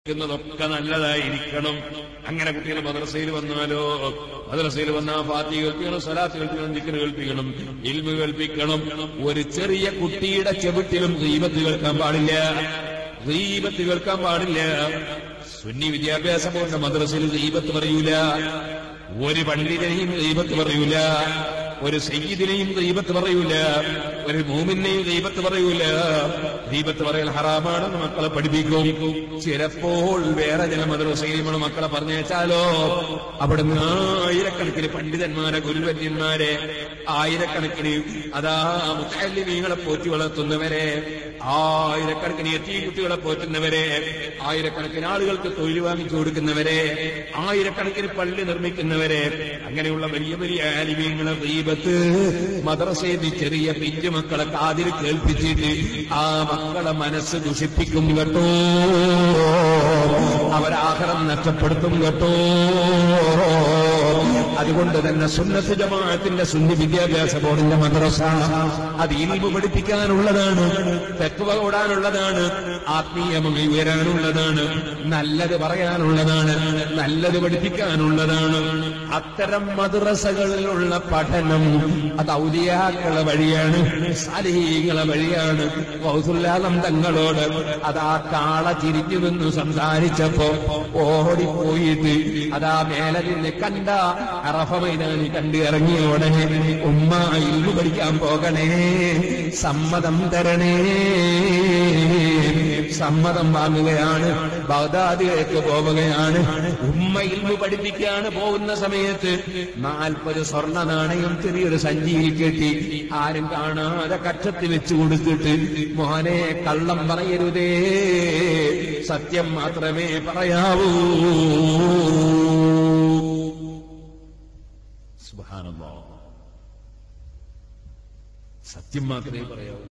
ൊക്കെ നല്ലതായിരിക്കണം. അങ്ങനെ കുട്ടികൾ മദ്രസയിൽ വന്നാലോ, മദ്രസയിൽ വന്നാൽ ഫാത്തിഹ കേൾപ്പിക്കണം, സ്വലാത്ത് കേൾപ്പിക്കണം, ദിക്ർ കേൾപ്പിക്കണം, ഇൽമ് കേൾപ്പിക്കണം. ഒരു ചെറിയ കുട്ടിയുടെ ചെവിട്ടിലും ഗീബത്ത് കേൾക്കാൻ പാടില്ല, ഗീബത്ത് കേൾക്കാൻ പാടില്ല. സുന്നി വിദ്യാഭ്യാസ ബോർഡിന്റെ മദ്രസയിൽ ഗീബത്ത് പറയൂല, ഒരു പണ്ഡിതനെയും ഗീബത്ത് പറയൂല, ഒരു സയ്യിദിനെയും ഗീബത്ത് പറയൂല, ഒരു മൂമിനെയും ഗീബത്ത് പറയൂല. ഗീബത്ത് പറയൽ ഹറാമാണെന്ന് മക്കളെ പഠിപ്പിക്കും. ചിലപ്പോൾ വേറെ ചില മദ്രസയിൽ നമ്മൾ മക്കളെ പറഞ്ഞേച്ചാലോ, അവിടുന്ന് ആയിരക്കണക്കിന് പണ്ഡിതന്മാരെ, ഗുരുവര്യന്മാരെ, ആയിരക്കണക്കിന് മുതഅല്ലിമീങ്ങളെ പോറ്റി വളർത്തുന്നവരെ, ആയിരക്കണക്കിന് യതീം കുട്ടികളെ പോറ്റുന്നവരെ, ആയിരക്കണക്കിന് ആളുകൾക്ക് തൊഴിൽ വാങ്ങിച്ചു കൊടുക്കുന്നവരെ, ആയിരക്കണക്കിന് പള്ളി നിർമ്മിക്കുന്നവരെ, അങ്ങനെയുള്ള വലിയ വലിയ ആലിമീങ്ങളെ ഗീബത്ത് മദ്രസയിൽ ചെറിയ പിഞ്ചു മക്കളെ കാതിൽ കേൾപ്പിച്ചിട്ട് ആ മക്കളെ മനസ്സ് ദുഷിപ്പിക്കും കേട്ടോ, അവരാഖിറം നഷ്ടപ്പെടുത്തും കേട്ടോ. അതുകൊണ്ട് തന്നെ സുന്നത്ത് ജമാഅത്തിന്റെ സുന്നി വിദ്യാഭ്യാസ ബോർഡിന്റെ മദ്രസ അത് ഇൽമു പഠിപ്പിക്കാനുള്ളതാണ്, തഖ്വ ഓടാനുള്ളതാണ്, ആത്മീയമായി ഉയരാനുള്ളതാണ്, നല്ലത് പറയാനുള്ളതാണ്, നല്ലത് പഠിപ്പിക്കാനുള്ളതാണ്. അത്തരം മദ്രസകളിലുള്ള പഠനം അത് ഔലിയാക്കളെ വഴിയാണ്, സാലിഹീങ്ങളെ വഴിയാണ്. ഗൗസുല്ലാദം തങ്ങളോട് അതാ കാള തിരിഞ്ഞു നിന്ന് സംസാരിച്ചപ്പോ ഓടിപ്പോയിട്ട് അതാ മേലെ നിന്ന് കണ്ട അറഫ മൈതാനി കണ്ട് ഇറങ്ങിയ ഉടനെ ഉമ്മ ഇൽമു പഠിക്കാൻ പോകണേ, സമ്മതം തരണേ, സമ്മതം വാങ്ങുകയാണ്. ബഗ്ദാദിലേക്ക് പോവുകയാണ്. ഉമ്മ ഇൽമു പഠിപ്പിക്കാണ്. പോകുന്ന സമയത്ത് 40 സ്വർണ്ണ നാണയം ചെറിയൊരു സഞ്ചിയിൽ കെട്ടി ആരും കാണാതെ കക്ഷത്തിൽ വെച്ചു കൊടുത്തിട്ട്, മോനെ കള്ളം പറയരുതേ, സത്യം മാത്രമേ പറയാവൂ. സുബ്ഹാനല്ലാഹ്, സത്യം മാത്രമേ പറയാവൂ.